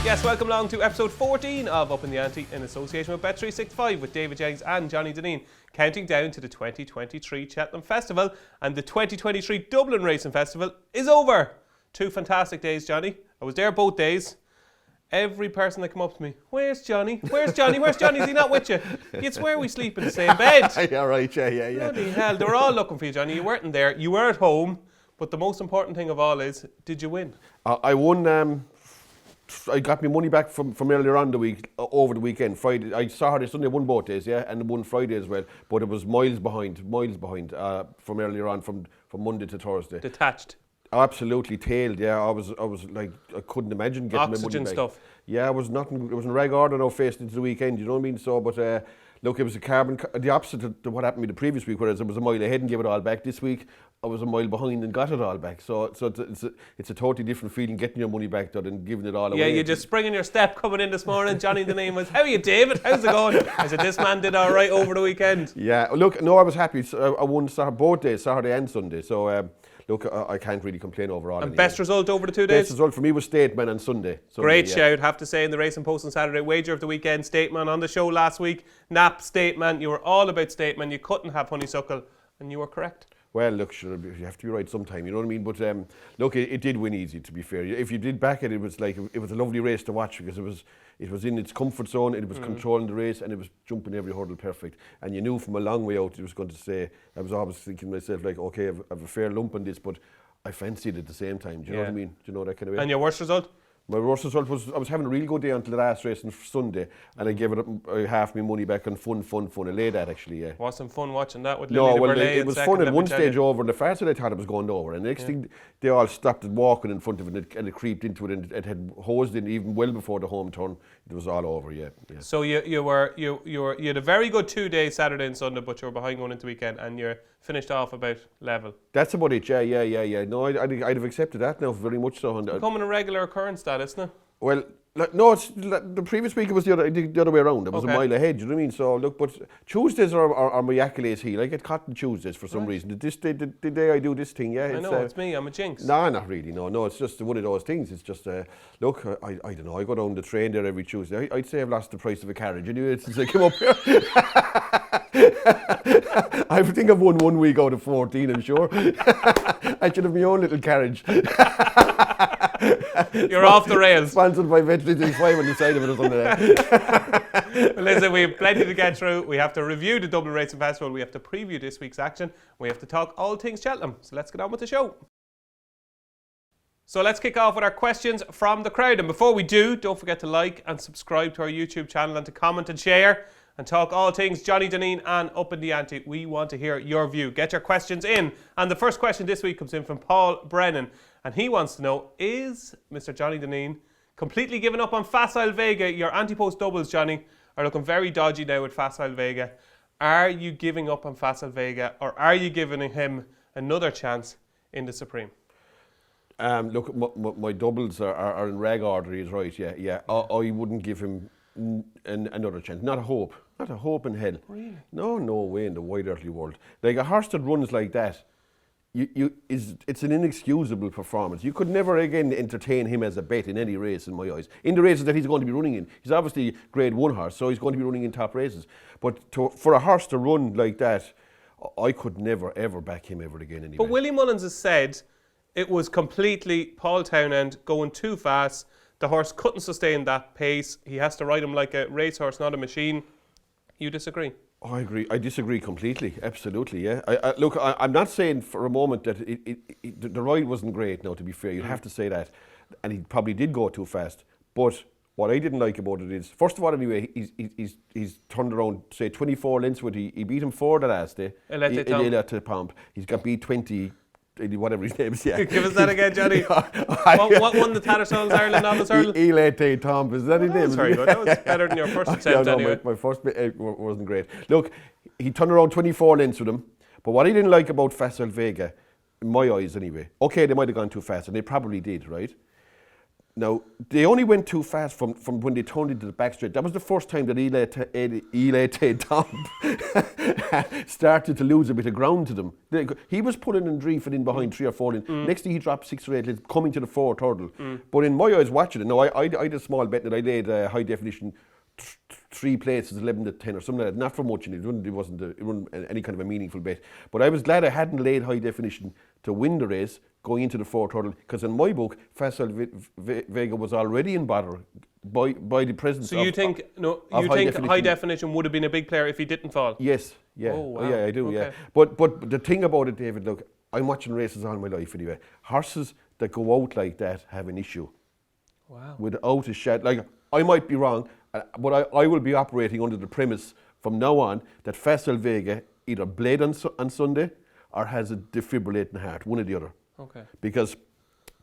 Yes, welcome along to episode 14 of Upping The Ante in association with Bet365 with David Jennings and Johnny Dineen, counting down to the 2023 Cheltenham Festival, and the 2023 Dublin Racing Festival is over. 2 fantastic days, Johnny. I was there both days. Every person that came up to me, where's Johnny? Where's Johnny? Where's Johnny? Is he not with you? You'd swear we sleep in the same bed. Yeah, right, yeah. Bloody hell, they were all looking for you, Johnny. You weren't there. You were at home. But the most important thing of all is, did you win? I won. I got my money back from earlier on the week, over the weekend. Friday, Saturday, Sunday, won both days, yeah, and won Friday as well. But it was miles behind from earlier on, from Monday to Thursday. Detached. Absolutely tailed, yeah. I was like, I couldn't imagine getting Oxygen my money back. stuff. Yeah, it was nothing. It was in reg order now facing into the weekend. You know what I mean? So, but look, it was the opposite to what happened to me the previous week. Whereas I was a mile ahead and gave it all back. This week, I was a mile behind and got it all back. So it's a totally different feeling getting your money back than giving it all away. Yeah, you just spring in your step coming in this morning. Johnny Dineen was, how are you, David? How's it going? I said, this man did all right over the weekend. Yeah, look, no, I was happy. I won both days, Saturday and Sunday. So. Look, I can't really complain overall. And anyway. best result over the 2 days? Best result for me was Stateman on Sunday. Great shout, have to say, in the Racing Post on Saturday. Wager of the weekend, Stateman on the show last week. Nap, Stateman, you were all about Stateman. You couldn't have Honeysuckle, and you were correct. Well, look, sure, you have to be right sometime, you know what I mean? But look, it did win easy, to be fair. If you did back it, it was a lovely race to watch because it was in its comfort zone, it was controlling the race, and it was jumping every hurdle perfect. And you knew from a long way out it was going to say, I was always thinking to myself, like, okay, I've a fair lump on this, but I fancied it at the same time. Do you know what I mean? Do you know that kind of way? And your worst result? My worst result was I was having a real good day until the last race on Sunday, and I gave it half my money back on fun. I laid that actually. Yeah. Wasn't fun watching that with No, Lily well, Burley it was fun at one stage over, and the far side I thought it was going over, and the next thing they all stopped and walking in front of it, and it creeped into it, and it had hosed in even well before the home turn. It was all over, yeah. So you had a very good 2 days, Saturday and Sunday, but you were behind going into the weekend, and you finished off about level. That's about it, yeah. No, I'd have accepted that now, very much so. It's becoming a regular occurrence, that, isn't it? Well, no, it's the previous week it was the other way around. It was a mile ahead, you know what I mean? So look, but Tuesdays are my Achilles heel. I get caught on Tuesdays for some reason. The day I do this thing, yeah. I know, it's me, I'm a jinx. No, not really, no, it's just one of those things. It's just, look, I don't know, I go down the train there every Tuesday. I'd say I've lost the price of a carriage anyway since I came up here. I think I've won 1 week out of 14, I'm sure. I should have my own little carriage. You're off the rails. Sponsored by Bet365 on the side of it or something. Well, listen, we have plenty to get through. We have to review the Dublin Racing Festival. We have to preview this week's action. We have to talk all things Cheltenham. So let's get on with the show. So let's kick off with our questions from the crowd. And before we do, don't forget to like and subscribe to our YouTube channel and to comment and share and talk all things Johnny Dineen and Upping The Ante. We want to hear your view. Get your questions in. And the first question this week comes in from Paul Brennan. And he wants to know, is Mr. Johnny Dineen completely given up on Facile Vega? Your Ante-Post doubles, Johnny, are looking very dodgy now with Facile Vega. Are you giving up on Facile Vega, or are you giving him another chance in the Supreme? Look, my doubles are in reg order, he's right, yeah. I wouldn't give him another chance. Not a hope in hell. Really? No way in the wide earthly world. Like a horse that runs like that, it's an inexcusable performance. You could never again entertain him as a bet in any race in my eyes. In the races that he's going to be running in. He's obviously grade 1 horse, so he's going to be running in top races. But for a horse to run like that, I could never ever back him ever again anyway. But Willie Mullins has said it was completely Paul Townend going too fast. The horse couldn't sustain that pace. He has to ride him like a racehorse, not a machine. You disagree? I agree. I disagree completely. Absolutely, yeah. Look, I'm not saying for a moment that the ride wasn't great. Now, to be fair, you'd have to say that, and he probably did go too fast. But what I didn't like about it is, first of all, anyway, he's turned around, say 24 lengths with he beat him 4 the last day. Ante-Post. He's got beat 20. Whatever his name is, yeah. Give us that again, Johnny. What won the Tattersall's Ireland Novice Hurl? Ante-Post, is that his name? That's very good. That was better than your first attempt anyway. My first bit wasn't great. Look, he turned around 24 lengths with him, but what I didn't like about Facile Vega, in my eyes anyway, okay, they might have gone too fast, and they probably did, right? Now, they only went too fast from when they turned into the back straight. That was the first time that Tom started to lose a bit of ground to them. He was pulling and drifting in behind 3 or 4 in. Next thing he dropped 6 or 8 lengths, coming to the 4th hurdle. But in my eyes, watching it, now I did a small bet that I laid high definition 3 places, 11 to 10 or something like that. Not for much, and it wasn't any kind of a meaningful bet. But I was glad I hadn't laid high definition to win the race going into the 4th hurdle, because in my book, Facile Vega was already in bother by the presence. So you think high definition would have been a big player if he didn't fall? Yes, yeah, oh, wow. Yeah, I do, okay. yeah. But the thing about it, David, look, I'm watching races all my life anyway. Horses that go out like that have an issue. Wow. Without a shadow, like I might be wrong, but I will be operating under the premise from now on that Facile Vega either bled on Sunday or has a defibrillating heart, one or the other. Okay. Because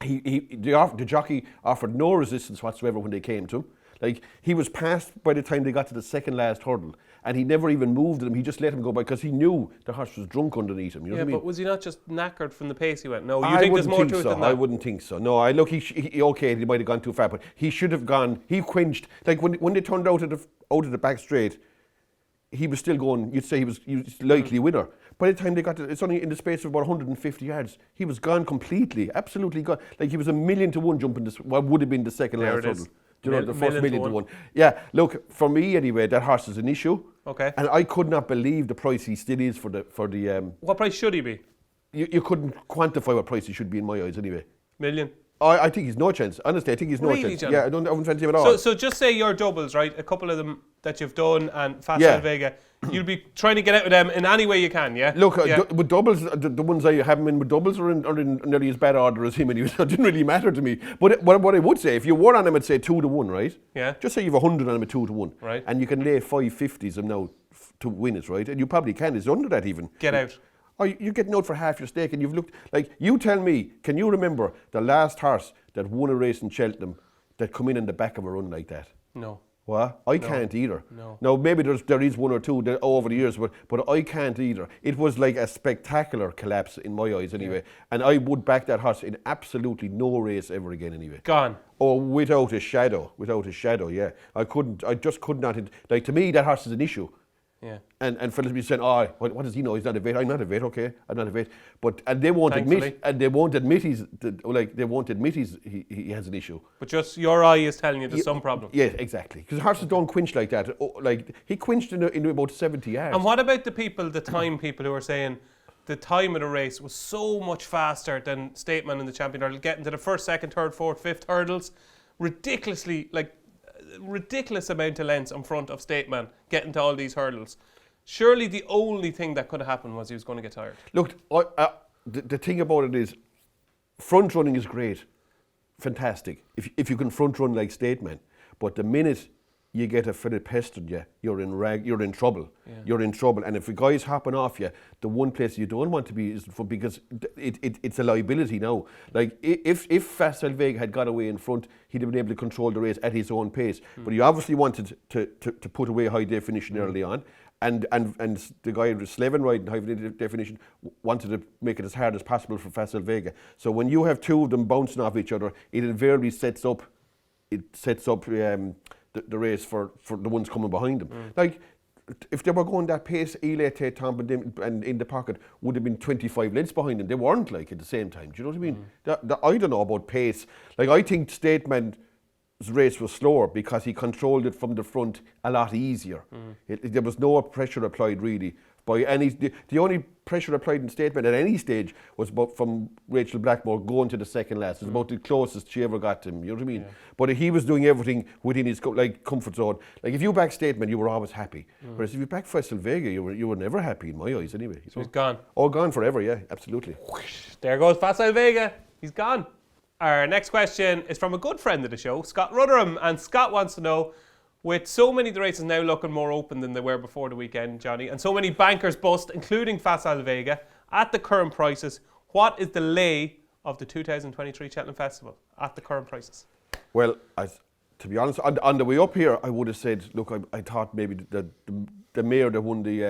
the jockey offered no resistance whatsoever when they came to him. Like, he was passed by the time they got to the second last hurdle, and he never even moved him. He just let him go by because he knew the horse was drunk underneath him. You know what I mean? But was he not just knackered from the pace he went? No, you think there's more to it than that? I wouldn't think so. No, he might have gone too far, but he should have gone. He quenched. Like when they turned out of the back straight, he was still going. You'd say he was likely winner. By the time they got to, it's only in the space of about 150 yards. He was gone completely, absolutely gone. Like, he was 1,000,000 to 1 jumping what would have been the second last hurdle. Do you know, the first 1,000,000 to 1. Yeah, look, for me anyway, that horse is an issue. Okay. And I could not believe the price he still is for the. What price should he be? You couldn't quantify what price he should be in my eyes anyway. Million? I think he's no chance. Honestly, I think he's no chance. John? Yeah, I don't fancy him at all. So just say your doubles, right? A couple of them that you've done, and Facile Vega. You'll be trying to get out with them in any way you can, yeah? Look, with doubles, the ones I have him in with doubles are in nearly as bad order as him, and it didn't really matter to me. But what I would say, if you were on him at, say, 2 to 1, right? Yeah. Just say you have 100 on him at 2 to 1. Right. And you can lay 550s him now to win it, right? And you probably can. It's under that even. Get out. Or you're getting out for half your stake, and you've looked, like, you tell me, can you remember the last horse that won a race in Cheltenham that come in the back of a run like that? No. What? I can't either. No. Now, maybe there is 1 or 2 over the years, but I can't either. It was like a spectacular collapse in my eyes anyway. Yeah. And I would back that horse in absolutely no race ever again anyway. Gone. Oh, without a shadow, yeah. I just could not. Like, to me, that horse is an issue. Yeah. And fellas be saying, oh, what does he know? He's not a vet. I'm not a vet, okay? I'm not a vet. And they won't admit he has an issue. But just your eye is telling you there's some problem. Yeah, exactly. Because horses don't quench like that. Like, he quenched in about 70 yards. And what about the time people who are saying the time of the race was so much faster than Stateman in the champion hurdle, getting to the 1st, 2nd, 3rd, 4th, 5th hurdles, ridiculous amount of lengths in front of Stateman getting to all these hurdles. Surely the only thing that could have happened was he was going to get tired. Look, the thing about it is, front running is great, fantastic, if you can front run like Stateman. But the minute you get a fella pestering you, you're in trouble. Yeah. You're in trouble. And if a guy's hopping off you, the one place you don't want to be is because it's a liability now. Like, if Facile Vega had got away in front, he'd have been able to control the race at his own pace. But he obviously wanted to put away high definition early on. And the guy with Slevin riding high definition wanted to make it as hard as possible for Facile Vega. So when you have 2 of them bouncing off each other, it invariably sets up the race for the ones coming behind them. Like, if they were going that pace, Eyecatcher and in the pocket would have been 25 lengths behind them. They weren't, like, at the same time. Do you know what I mean? I don't know about pace. Like, I think Stateman's race was slower because he controlled it from the front a lot easier. There was no pressure applied really by any. The only pressure applied in Stateman at any stage was from Rachel Blackmore going to the second last. It's about the closest she ever got to him. You know what I mean? Yeah. But he was doing everything within his comfort zone. Like, if you back Stateman, you were always happy. Whereas if you back Facile Vega, you were never happy in my eyes anyway. So he's gone. Oh, gone forever. Yeah, absolutely. There goes Facile Vega. He's gone. Our next question is from a good friend of the show, Scott Rotherham, and Scott wants to know, with so many of the races now looking more open than they were before the weekend, Johnny, and so many bankers bust, including Facile Vega, at the current prices, what is the lay of the 2023 Cheltenham Festival at the current prices? Well, to be honest, on the way up here, I would have said, look, I thought maybe the mare that won the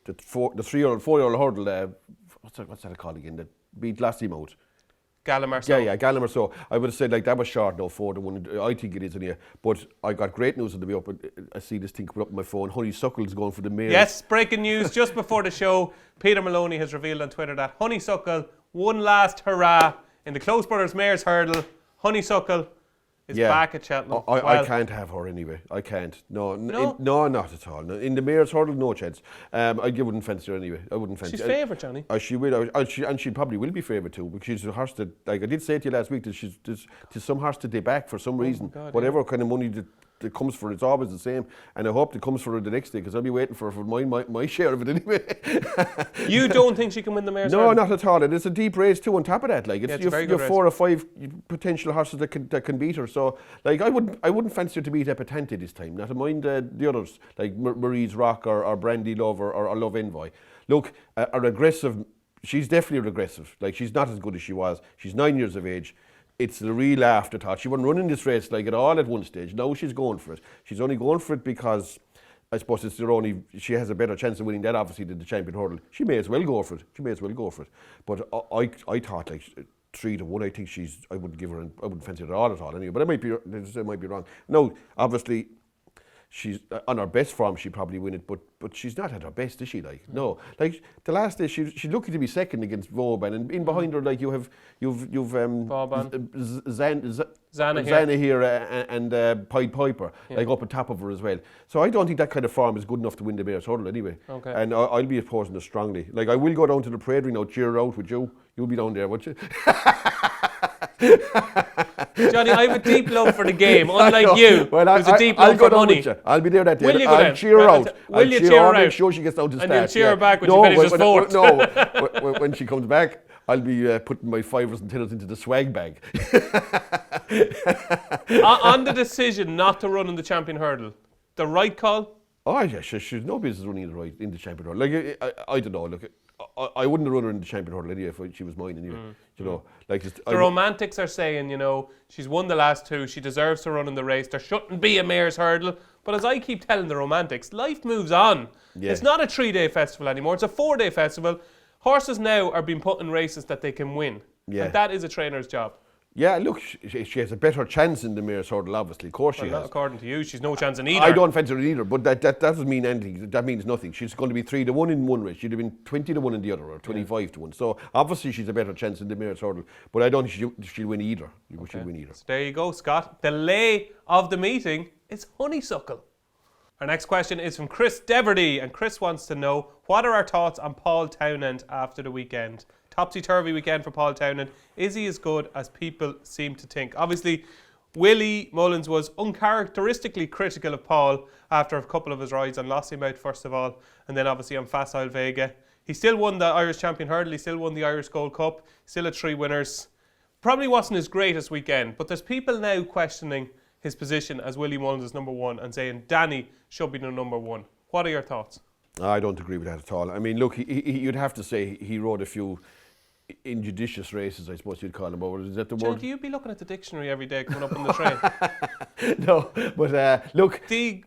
3-year-old, 4-year-old hurdle, what's that called again, that beat Lassie Mouth. Gallimore. Yeah, Gallimore. So I would have said like that was short now 4-1. I think it is anyway. But I got great news on the way up. I see this thing coming up on my phone. Honeysuckle's going for the mayor. Yes, breaking news just before the show. Peter Maloney has revealed on Twitter that Honeysuckle, one last hurrah in the Close Brothers Mayor's Hurdle. Honeysuckle is back at Cheltenham. I can't have her anyway. I can't. No, not at all. No, in the Mayor's Hurdle, no chance. I wouldn't fancy her anyway. I wouldn't fancy her. She's favourite, Johnny. She will. And she probably will be favourite too, because she's a horse that, like I did say to you last week, that she's some horse that they back for some reason. God, whatever kind of money that comes for it, it's always the same. And I hope it comes for her the next day, because I'll be waiting for my share of it anyway. You don't think she can win the Mayor's No, Hurdle? not at all. And it's a deep race too on top of that. Like it's a you've very good race. 4 or 5 potential horses that can beat her. So like I wouldn't fancy her to beat Epatante this time. Not to mind the others like Marie's Rock or Brandy Love or Love Envoy. Look, a regressive. She's definitely regressive. Like she's not as good as she was. She's 9 years of age. It's the real afterthought. She wasn't running this race like at all at one stage. Now she's going for it. She's only going for it because I suppose she has a better chance of winning that obviously than the Champion Hurdle. She may as well go for it. But I thought like 3-1. I think I wouldn't fancy it at all anyway. But I might be wrong. No, obviously she's on her best form. She probably win it, but she's not at her best, is she? Like no, like the last day she's lucky to be second against Vauban, and in behind her like you've Zana here and Pied Piper like up on top of her as well. So I don't think that kind of form is good enough to win the Mayor's Hurdle anyway. Okay. And I'll be opposing her strongly. Like I will go down to the parade ring now, cheer her out with you. You'll be down there, won't you? Johnny, I have a deep love for the game, unlike you. Well, There's a deep love for money. I'll be there that day. Will you go I'll down? cheer her out. Will you cheer her out? Make sure she gets down to start. And you'll cheer her back when she finishes fourth. No, when she comes back, I'll be putting my 5s and 10s into the swag bag. On the decision not to run in the Champion Hurdle, the right call? Oh yeah, she's no business running in the Champion Hurdle. Like I don't know. Look, I wouldn't have run her in the Champion Hurdle anyway if she was mine anyway. You know, like the romantics are saying, you know, she's won the last 2. She deserves to run in the race. There shouldn't be a Mayor's Hurdle. But as I keep telling the romantics, life moves on. Yeah. It's not a 3-day festival anymore. It's a 4-day festival. Horses now are being put in races that they can win. Yeah. And that is a trainer's job. Yeah, look, she has a better chance in the Mayor's Hurdle, obviously. Of course she has. Not according to you, she's no chance in either. I don't fancy her either, but that doesn't mean anything. That means nothing. She's going to be 3-1 in one race. She'd have been 20-1 in the other, or 25-1. So obviously she's a better chance in the Mayor's Hurdle, but I don't think she'll win either. Okay. She'll win either. So there you go, Scott. The lay of the meeting is Honeysuckle. Our next question is from Chris Deverdy, and Chris wants to know, what are our thoughts on Paul Townend after the weekend? Topsy-turvy weekend for Paul Townend. Is he as good as people seem to think? Obviously, Willie Mullins was uncharacteristically critical of Paul after a couple of his rides on Lossiemouth, first of all, and then obviously on Facile Vega. He still won the Irish Champion Hurdle. He still won the Irish Gold Cup. Still had 3 winners. Probably wasn't his greatest weekend, but there's people now questioning his position as Willie Mullins is number 1 and saying Danny should be the number 1. What are your thoughts? I don't agree with that at all. I mean, look, you'd have to say he rode a few injudicious races, I suppose you'd call them. Or is that the word? Do you be looking at the dictionary every day coming up on the train? No, but look.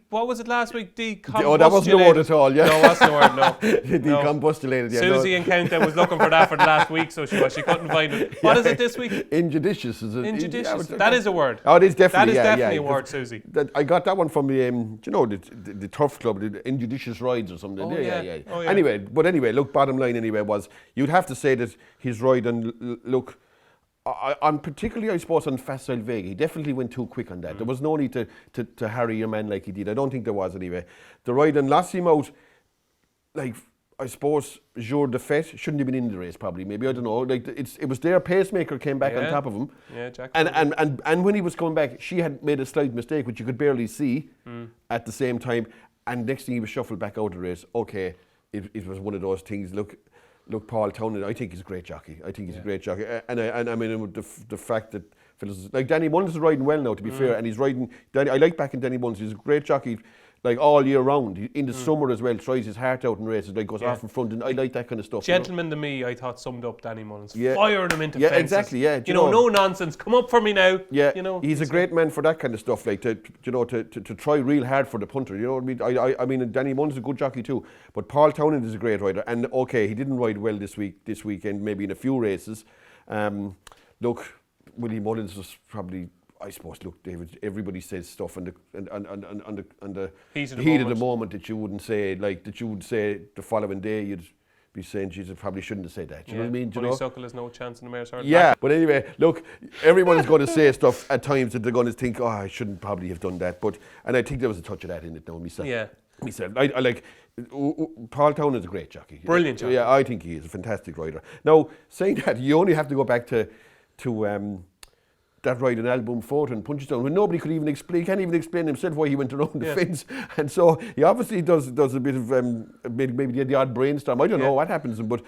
What was it last week? Oh, that wasn't the word at all, yeah. No, that's the word, no. Decombustulated, yeah. Susie in County was looking for that for the last week, so she couldn't find it. What is it this week? Injudicious. Injudicious. That is a word. Oh, it is definitely, That is definitely a word, Susie. I got that one from the Turf Club, the Injudicious Rides or something. Oh, yeah. Oh, yeah. Anyway, look, bottom line anyway was, you'd have to say that his ride, and look, on particularly, I suppose, on Facile Vega, he definitely went too quick on that. There was no need to harry your man like he did. I don't think there was anyway. The ride on Lossiemouth, like, I suppose Jour de Fête shouldn't have been in the race probably. Maybe, I don't know. Like it was their pacemaker came back on top of him. Yeah, Jack. And when he was coming back, she had made a slight mistake, which you could barely see at the same time. And next thing he was shuffled back out of the race. Okay, it was one of those things. Look, Paul Townend, I think he's a great jockey. I think he's a great jockey. And I mean, the fact that fellas like Danny Mullins is riding well now, to be fair, and he's riding. I like backing Danny Mullins. He's a great jockey, like all year round. In the summer as well, tries his heart out in races. Like goes off in front, and I like that kind of stuff. Gentleman to me, I thought summed up Danny Mullins. Firing him into fences. Exactly. Yeah, no nonsense. Come up for me now. Yeah, he's a great man for that kind of stuff. Like to try real hard for the punter. You know what I mean? I mean, Danny Mullins is a good jockey too, but Paul Townend is a great rider. And okay, he didn't ride well this weekend. Maybe in a few races. look, Willie Mullins was probably, I suppose, look, David, everybody says stuff on the heat of the moment that you wouldn't say, like, that you would say the following day, you'd be saying, Jesus, probably shouldn't have said that. Do you know what I mean? Do you know? Suckle has no chance in the mayor's heart. Yeah, but anyway, look, everyone's going to say stuff at times that they're going to think, oh, I shouldn't probably have done that. And I think there was a touch of that in it now, myself. Yeah. Myself. I like, Paul Town is a great jockey. Brilliant jockey. Yeah, I think he is a fantastic rider. Now, saying that, you only have to go back to that ride in Album Fort and Punchestown when nobody could even explain, can't even explain himself why he went around the fence. And so he obviously does a bit of maybe the odd brainstorm. I don't know what happens, but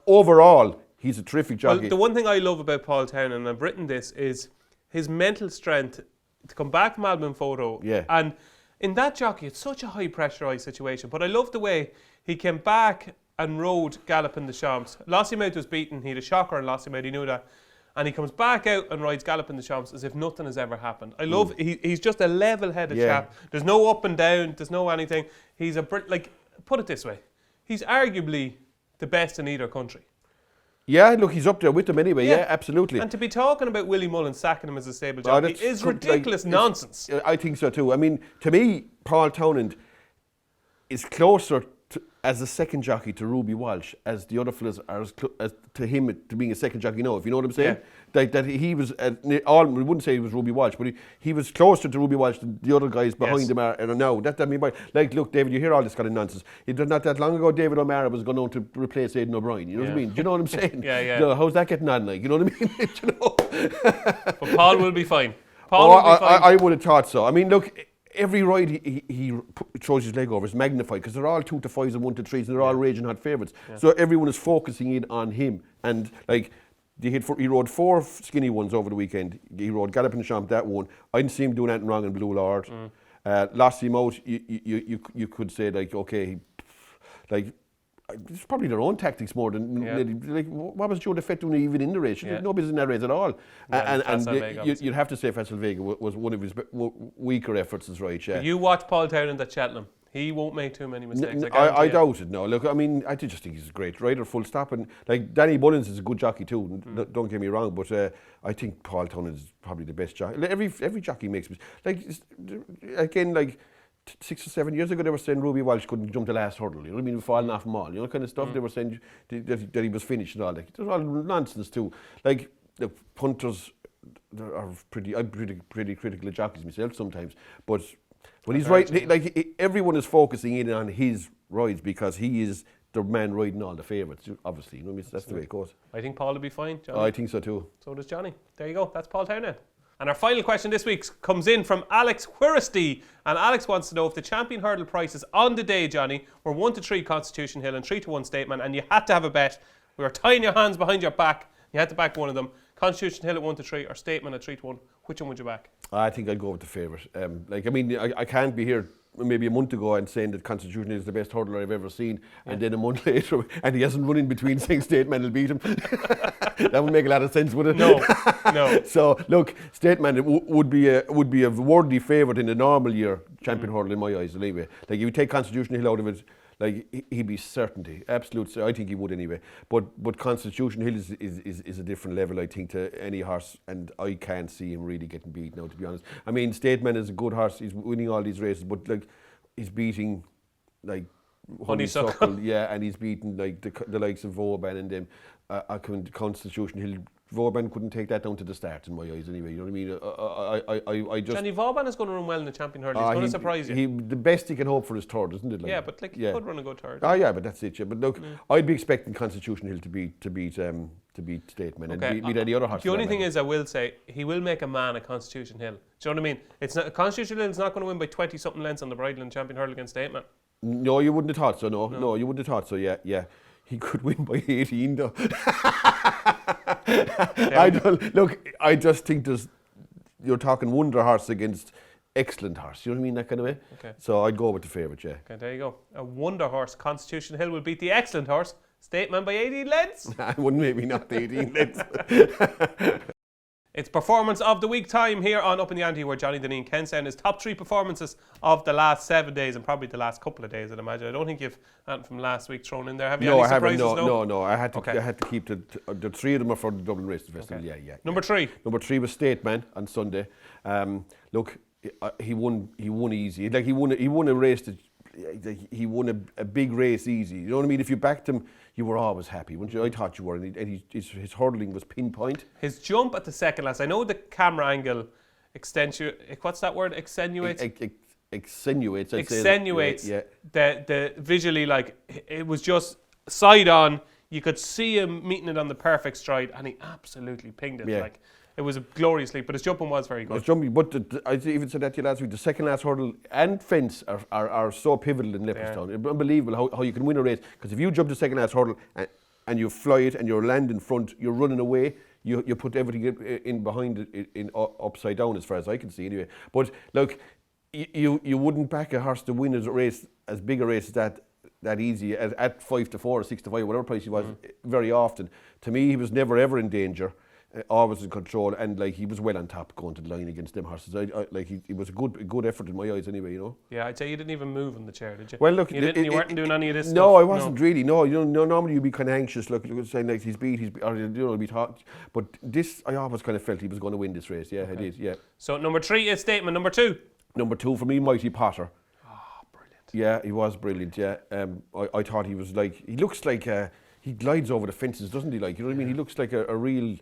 overall he's a terrific jockey. Well, the one thing I love about Paul Town, and I've written this, is his mental strength to come back from Album Photo. Yeah. And in that jockey, it's such a high pressurised situation. But I love the way he came back and rode Galloping the Champs. Lossiemouth was beaten. He had a shocker on Lossiemouth. He knew that. And he comes back out and rides Galloping the Champs as if nothing has ever happened. I love, he's just a level-headed chap. There's no up and down, there's no anything. He's put it this way, he's arguably the best in either country. Yeah, look, he's up there with them anyway, yeah, absolutely. And to be talking about Willie Mullins sacking him as a stable jockey is ridiculous nonsense. I think so too. I mean, to me, Paul Townend is closer as a second jockey to Ruby Walsh as the other fellas are as to him to being a second jockey now, if you know what I'm saying. Yeah. That he was, we wouldn't say he was Ruby Walsh, but he was closer to Ruby Walsh than the other guys behind him are now. That I mean, like, look, David, you hear all this kind of nonsense. It was not that long ago David O'Mara was going on to replace Aidan O'Brien, you know what I mean? Do you know what I'm saying? Yeah. You know, how's that getting on, like, you know what I mean? You know? But Paul will be fine. I would have thought so. I mean, look, every ride he throws his leg over is magnified because they're all 2 to 5s and 1 to 3s and they're all raging hot favourites. Yeah. So everyone is focusing in on him. And like he rode 4 skinny ones over the weekend. He rode Galloping Champ, that one. I didn't see him doing anything wrong in Blue Lord. Lost him out. You could say like, okay, like it's probably their own tactics more than like what was Joe DeFett doing even in the race? No business in that race at all. You'd have to say Faisal Vega was one of his weaker efforts as right. Yeah. You watch Paul Townend at Cheltenham. He won't make too many mistakes. I doubt it. No, look, I mean, I just think he's a great rider, full stop, and like Danny Mullins is a good jockey too. Don't get me wrong, but I think Paul Townend is probably the best jockey. Every jockey makes like again like. 6 or 7 years ago, they were saying Ruby Walsh couldn't jump the last hurdle. You know what I mean? Falling off them all. You know, kind of stuff. They were saying that he was finished and all. Like, there's all nonsense too. Like the punters are I'm pretty critical of jockeys myself sometimes. But when he's right, like everyone is focusing in on his rides because he is the man riding all the favourites. Obviously, you know what I mean? That's the way it goes. I think Paul will be fine, Johnny. I think so too. So does Johnny. There you go. That's Paul Townend. And our final question this week comes in from Alex Quiristy. And Alex wants to know if the champion hurdle prices on the day, Johnny, were 1 to 3 Constitution Hill and 3 to 1 Statement, and you had to have a bet. We were tying your hands behind your back. You had to back one of them. Constitution Hill at 1 to 3 or Statement at 3 to 1. Which one would you back? I think I'd go with the favourite. Like, I mean, I can't be here maybe a month ago and saying that Constitution Hill is the best hurdler I've ever seen, and then a month later, and he hasn't run in between saying Statement will beat him. That would make a lot of sense, would it? No. So look, Statement would be a worthy favourite in the normal year champion hurdle in my eyes. Anyway, like if you take Constitution Hill out of it, like he'd be certainty, absolute. I think he would anyway. But Constitution Hill is a different level, I think, to any horse, and I can't see him really getting beat now, to be honest. I mean, Statement is a good horse. He's winning all these races, but like he's beating like Honeysuckle, and he's beating like the likes of Vauban and them. Constitution Hill, Vauban couldn't take that down to the start in my eyes anyway, you know what I mean? I just... Johnny, Vauban is going to run well in the champion hurdle. He's going to surprise you. The best he can hope for is third, isn't it? Like, yeah, but like he could run a good third. Oh yeah, but that's it, yeah. But look, I'd be expecting Constitution Hill to beat Statement and beat any other horse. The only thing is, I will say, he will make a man at Constitution Hill. Do you know what I mean? It's not, Constitution Hill is not going to win by 20-something lengths on the bridle in champion hurdle against Statement. No, you wouldn't have thought so, no, you wouldn't have thought so, yeah. He could win by 18 though. I just think you're talking wonder horse against excellent horse. You know what I mean? That kind of way. Okay. So I'd go with the favourite, yeah. Okay, there you go. A wonder horse, Constitution Hill, will beat the excellent horse, Statement, by 18 lengths. I wouldn't, maybe not the 18 lengths. It's performance of the week time here on Upping The Ante, where Johnny Dineen can send his top 3 performances of the last 7 days and probably the last couple of days, I'd imagine. I don't think you've anything from last week thrown in there. Have you? No, any I haven't. surprises? No. I had to keep the 3 of them are for the Dublin Racing Festival. Okay. Yeah. Number 3. Number 3 was State Man on Sunday. Look, he won easy. Like he won a race that. He won a big race easy. You know what I mean? If you backed him, you were always happy, weren't you? I thought you were. And his hurdling was pinpoint. His jump at the second last, I know the camera angle what's that word? Extenuates? Extenuates. Extenuates. Yeah. The visually, like, it was just side on. You could see him meeting it on the perfect stride, and he absolutely pinged it. Yeah. Like, it was a glorious leap, but his jumping was very good. His jumping, but I even said that to you last week, the second last hurdle and fence are so pivotal in Leopardstown. It's unbelievable how you can win a race. Because if you jump the second last hurdle and you fly it and you're land in front, you're running away, you put everything in behind it upside down, as far as I can see anyway. But look, you wouldn't back a horse to win a race, as big a race as that easy at 5-4 or 6-5, whatever price he was, very often. To me, he was never ever in danger. Always in control, and like he was well on top going to the line against them horses. It was a good effort in my eyes anyway, you know. Yeah, I'd say you didn't even move in the chair, did you? Well, look, you weren't doing any of this. No, stuff. I wasn't really. No, you know, normally you'd be kind of anxious, saying like he's beat, or you know, be taught. But this, I always kind of felt he was going to win this race. Yeah, okay. I did. Yeah. So number 3 is Statement. Number 2. Number 2 for me, Mighty Potter. Oh, brilliant. Yeah, he was brilliant. Yeah, I thought he was like, he looks like he glides over the fences, doesn't he? Like, you know what I mean? He looks like a real.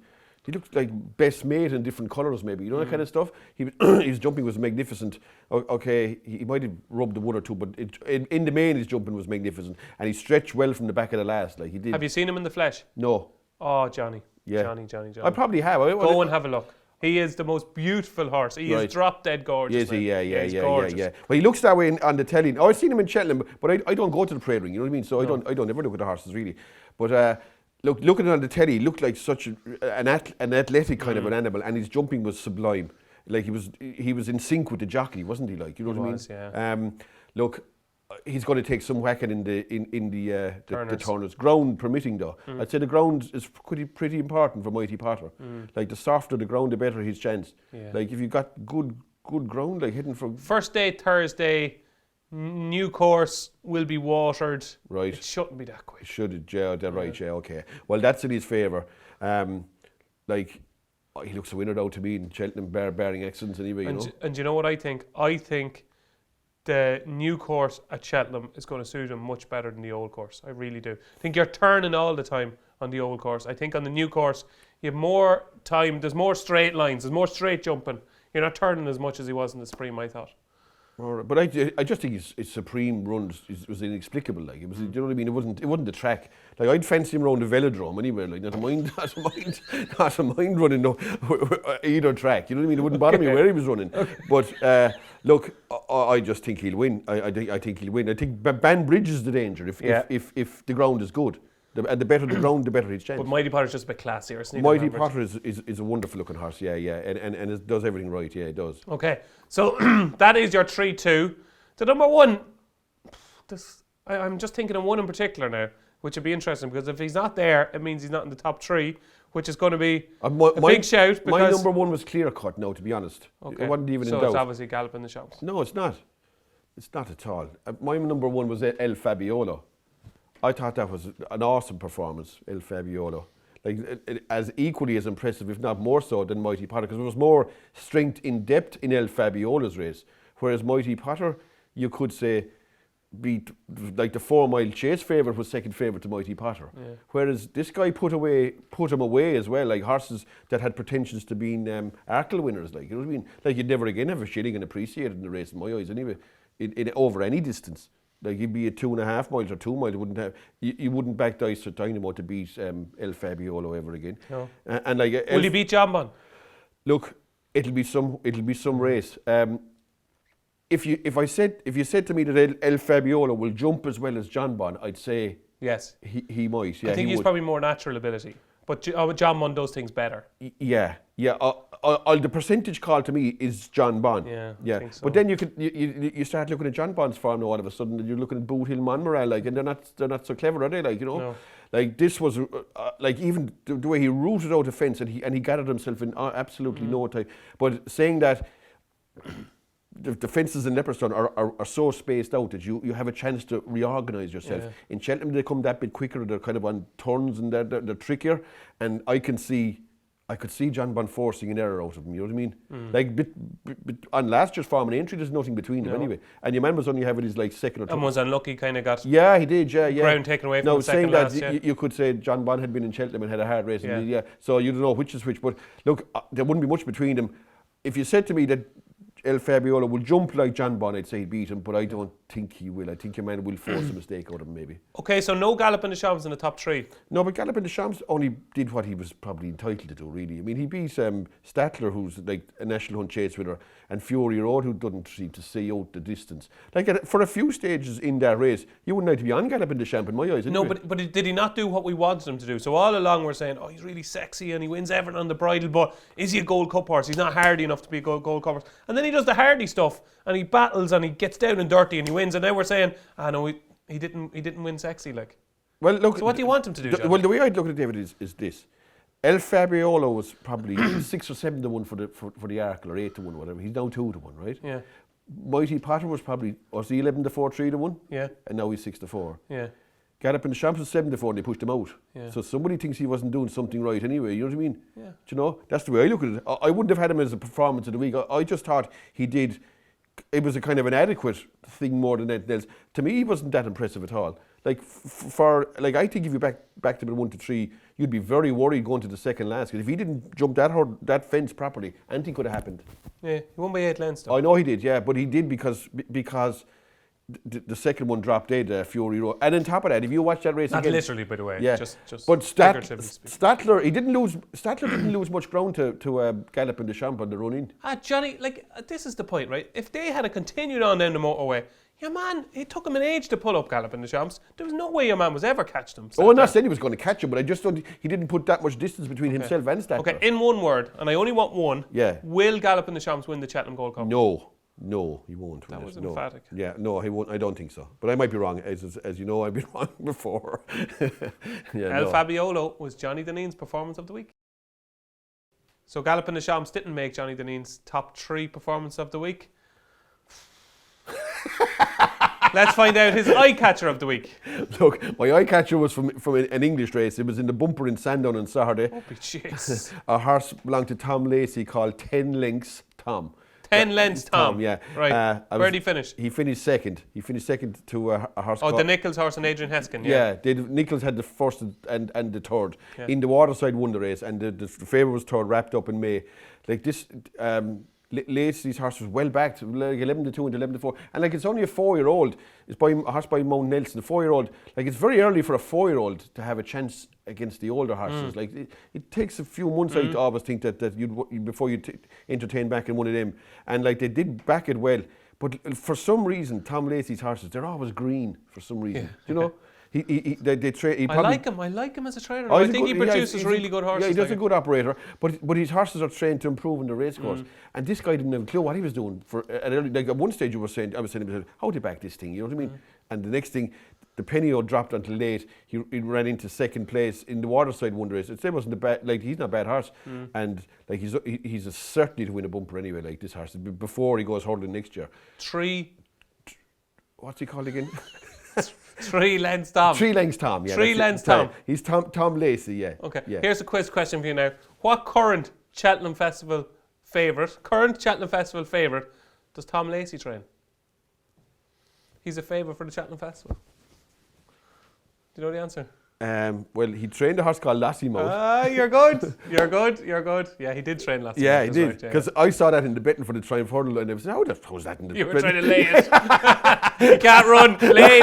He looked like best mate in different colours, maybe. You know that kind of stuff. His jumping was magnificent. Okay, he might have rubbed the one or two, but in the main, his jumping was magnificent, and he stretched well from the back of the last, like he did. Have you seen him in the flesh? No. Oh, Johnny. Yeah. Johnny. I probably have. Go and have a look. He is the most beautiful horse. He is drop dead gorgeous. Yes, yeah. Well, he looks that way on the telly. Oh, I've seen him in Cheltenham, but I don't go to the parade ring. You know what I mean? So I don't ever look at the horses really. But looking at it on the telly, he looked like such an athletic kind of an animal, and his jumping was sublime. Like he was in sync with the jockey, wasn't he? Like, you know what I mean? Yeah. Look, he's going to take some whacking in the turners. Ground permitting, though. I'd say the ground is pretty important for Mighty Potter. Like, the softer the ground, the better his chance. Yeah. Like, if you've got good ground, like hitting from first day Thursday. New course will be watered. Right. It shouldn't be that quick. Right, okay. Well, that's in his favour. Like, he looks a winner now to me in Cheltenham, bearing excellence anyway, you know. And you know what I think? I think the new course at Cheltenham is going to suit him much better than the old course. I really do. I think you're turning all the time on the old course. I think on the new course, you have more time, there's more straight lines, there's more straight jumping. You're not turning as much as he was in the Supreme, I thought. But I just think his Supreme run was inexplicable. Like, it was, you know what I mean? It wasn't the track. Like, I'd fancy him around the velodrome anywhere. Like, not a mind running either track. You know what I mean? It wouldn't bother me where he was running. But look, I just think he'll win. I think he'll win. I think Banbridge is the danger if the ground is good. And the better the ground, the better his chance. But Mighty Potter's just a bit classier. Mighty Potter is a wonderful looking horse, and it does everything right, it does. Okay, so that is your 3-2. The number 1, I'm just thinking of one in particular now, which would be interesting, because if he's not there, it means he's not in the top 3, which is going to be a big shout. My number 1 was clear cut now, to be honest. Okay. It wasn't even in doubt. So it's obviously galloping the shops. No, it's not. It's not at all. My number 1 was El Fabiolo. I thought that was an awesome performance, El Fabiolo. Like, as equally as impressive, if not more so, than Mighty Potter, because there was more strength in depth in El Fabiolo's race. Whereas Mighty Potter, you could say, beat, like the 4 Mile Chase favourite was second favourite to Mighty Potter. Yeah. Whereas this guy put him away as well, like horses that had pretensions to being Arkle winners. Like, you know what I mean? Like, you'd never again have a shilling and appreciated in the race, in my eyes, anyway, in over any distance. Like, you'd be at 2.5 miles or 2 miles. You wouldn't back Dice or Dynamo to beat El Fabiolo ever again. No. And like, will he beat Jambon? Look, it'll be some race. If you said to me that El Fabiolo will jump as well as Jambon, I'd say yes. He might. Yeah, I think he's probably more natural ability. But John Bunn does things better. Yeah. The percentage call to me is John Bunn. Yeah, I think so. But then you start looking at John Bunn's form now all of a sudden, and you're looking at Boot Hill, Monmoral, like, and they're not so clever, are they? Like, you know, No. like this was like even the way he rooted out a fence and he gathered himself in absolutely no time. But saying that. The fences in Leopardstown are so spaced out that you have a chance to reorganise yourself. Yeah. In Cheltenham, they come that bit quicker. They're kind of on turns and they're trickier. And I could see John Bunn forcing an error out of him. You know what I mean? Like on last year's form and entry, there's nothing between them anyway. And your man was only having his like second or third. And was unlucky, kind of got. Yeah, he did. Yeah. Ground taken away from now, the second saying last. that, you could say John Bunn had been in Cheltenham and had a hard race. Yeah. Yeah. So you don't know which is which. But look, there wouldn't be much between them. If you said to me that El Fabiola will jump like John Bunn, I'd say he'd beat him, but I don't think he will. I think your man will force a mistake out of him, maybe. Okay, so no Gallop in the Shams in the top 3. No, but Gallop in the Shams only did what he was probably entitled to do, really. I mean, he beat Statler, who's like a National Hunt Chase winner, and Fury Road, who doesn't seem to see out the distance. Like, for a few stages in that race, you wouldn't like to be on Gallop in the Shams, in my eyes. No, anyway. but did he not do what we wanted him to do? So all along we're saying, oh, he's really sexy and he wins everything on the bridle, but is he a Gold Cup horse? He's not hardy enough to be a Gold Cup horse. And then he does the hardy stuff, and he battles and he gets down and dirty and he wins, and now we're saying, no, he didn't win sexy, like. Well, look. So what do you want him to do, John? Well, the way I'd look at it, David, is this. El Fabiola was probably 6 or 7 to 1 for the Arkle, or 8 to 1, whatever. He's now 2 to 1, right? Yeah. Mighty Potter was he 11 to 4, 3 to 1? Yeah. And now he's 6 to 4. Yeah. Gallop in the Shams was 7 to 4 and they pushed him out. Yeah. So somebody thinks he wasn't doing something right anyway, you know what I mean? Yeah. Do you know? That's the way I look at it. I wouldn't have had him as a performance of the week. I just thought it was a kind of an adequate thing more than anything else. To me, he wasn't that impressive at all. Like, I think if you back to the 1 to 3, you'd be very worried going to the second last. Because if he didn't jump that fence properly, anything could have happened. Yeah, he won by 8 lengths though. I know he did, yeah, but he did because the second one dropped dead, Fury Road. And on top of that, if you watch that race Not again, literally, by the way. yeah, Just but figuratively speaking. Statler didn't lose much ground to Gallop in the Champ on the run in. Johnny, like, this is the point, right? If they had continued on down the motorway, your man, it took him an age to pull up Gallop in the Champs. There was no way your man was ever catched him. I'm not saying he was going to catch him, but I just don't. He didn't put that much distance between himself and Statler. Okay, in one word, and I only want one. Yeah. Will Gallop in the Champs win the Cheltenham Gold Cup? No, he won't. That was no. emphatic. Yeah, no, he won't. I don't think so. But I might be wrong. As you know, I've been wrong before. El Fabiolo was Johnny Dineen's performance of the week. So Gallop in the Shams didn't make Johnny Dineen's top 3 performance of the week. Let's find out his Eyecatcher of the week. Look, my Eyecatcher was from an English race. It was in the bumper in Sandown on Saturday. Oh, jeez. A horse belonged to Tom Lacey called 10 Lengths Tom. 10 lengths Tom. Yeah. Right. Where did he finish? He finished second. He finished second to a horse called... the Nichols horse and Adrian Heskin, Nichols had the first and the third. Yeah. In the Waterside won the race, and the favourite was third, wrapped up in May. Like this... Lacey's horse was well backed, like 11 to 2 and 11 to 4, and like it's only a 4-year-old. It's by a horse by Mount Nelson, a 4-year-old. Like it's very early for a 4-year-old to have a chance against the older horses. Like it takes a few months. I always think that you'd before you entertain back in one of them, and like they did back it well. But for some reason, Tom Lacey's horses, they're always green for some reason. You know. I like him as a trainer. I think he produces really good horses. Yeah, he does a good operator, but his horses are trained to improve in the race course. And this guy didn't have a clue what he was doing. At one stage, I was saying to him, how do you back this thing? You know what I mean? And the next thing, the Penny dropped until late. He ran into second place in the Waterside one race. It still wasn't a bad, like he's not a bad horse, and like he's a certainty to win a bumper anyway. Like this horse before he goes hurdling next year. What's he called again? 3 lengths Tom. 3 lengths Tom, yeah. 3 lengths Tom. He's Tom Lacey, yeah. Okay, yeah. Here's a quiz question for you now. What current Cheltenham Festival favourite does Tom Lacey train? He's a favourite for the Cheltenham Festival. Do you know the answer? Well, he trained a horse called Lassie Mouth. You're good. You're good. Yeah, he did train Lassie Mouth. Yeah, he did. Because I saw that in the betting for the Triumph Hurdle, and I was how was that in the betting? You were trying to lay it. You can't run. Lay.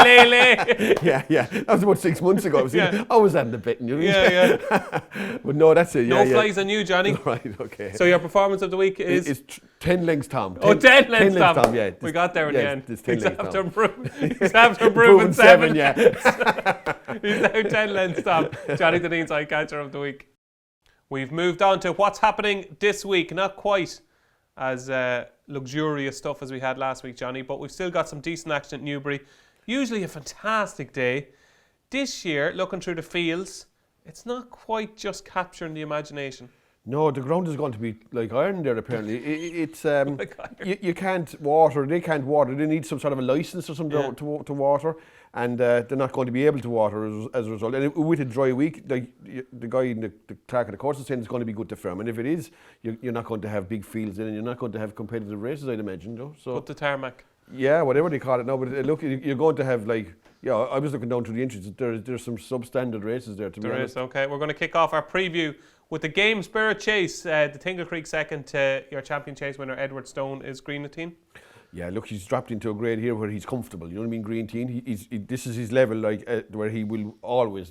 Yeah. That was about 6 months ago. I was thinking, how was that in the betting? You know? Yeah. But no, that's it. No flies on you, Johnny. Right, okay. So your performance of the week is? It's 10 lengths Tom. 10 lengths Tom. Yeah. We got there in the end. It's 10 lengths Tom. He's after improving 7. Yeah. He's now 10 lengths Tom. Johnny Dineen's Eyecatcher of the week. We've moved on to what's happening this week. Not quite as luxurious stuff as we had last week, Johnny, but we've still got some decent action at Newbury. Usually a fantastic day. This year, looking through the fields, it's not quite just capturing the imagination. No, the ground is going to be like iron there, apparently. It's you can't water, they can't water. They need some sort of a license or something to water, and they're not going to be able to water as a result. And with a dry week, like the guy in the clerk of the course is saying it's going to be good to firm. And if it is, you're not going to have big fields in, and you're not going to have competitive races, I'd imagine. You know? So put the tarmac. Yeah, whatever they call it now. But look, you're going to have like, I was looking down through the entries. There's some substandard races there, to be honest. There is, okay. We're going to kick off our preview with the Game Spirit Chase. The Tingle Creek second to your champion chase winner, Edward Stone, is Greenatine. Yeah, look, he's dropped into a grade here where he's comfortable. You know what I mean? Greenatine. This is his level, like where he will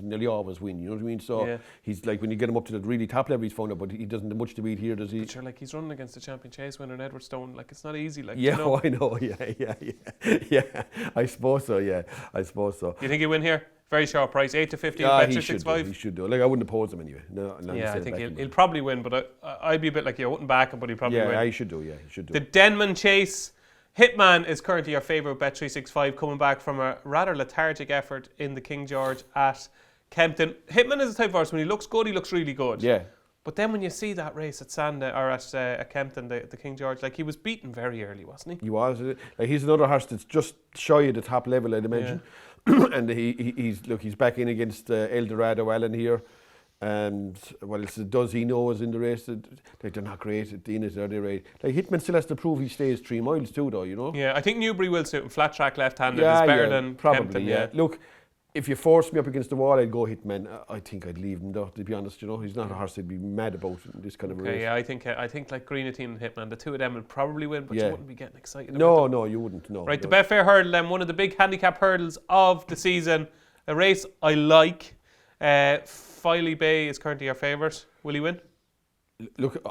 nearly always win. You know what I mean? So he's like when you get him up to the really top level, he's found out, but he doesn't have much to beat here, does he? But you're like, he's running against the champion chase winner, Edward Stone. Like, it's not easy. Like, yeah, you know? I know. Yeah. I suppose so. Yeah, I suppose so. You think he'll win here? Very short price, 8 to 15. He should do. He should do. Like, I wouldn't oppose him anyway. No, I think he'll probably win, but I'd be a bit like you. I wouldn't back him, but he'll probably win. Yeah, he should do. Yeah, he should do. The Denman Chase. Hitman is currently our favourite Bet365, coming back from a rather lethargic effort in the King George at Kempton. Hitman is the type of horse, when he looks good, he looks really good. Yeah. But then when you see that race at at Kempton, the King George, like, he was beaten very early, wasn't he? He was. Like, he's another horse that's just shy of the top level, I'd imagine. Yeah. And he's back in against Eldorado Allen here. And what else does he know is in the race? Like, they're not great at the innings, are they? Right? Like, Hitman still has to prove he stays 3 miles too, though. You know. Yeah, I think Newbury will suit him. Flat track, left-handed is better than probably. Kempton, yeah. Look, if you force me up against the wall, I'd go Hitman. I think I'd leave him, though. To be honest, you know, he's not a horse I'd be mad about in this kind of race. Yeah, I think like Greenatine and Hitman, the two of them will probably win, but you wouldn't be getting excited. No, you wouldn't. No. Right, the Betfair Hurdle, then one of the big handicap hurdles of the season. A race I like. Filey Bay is currently our favourite. Will he win? Look,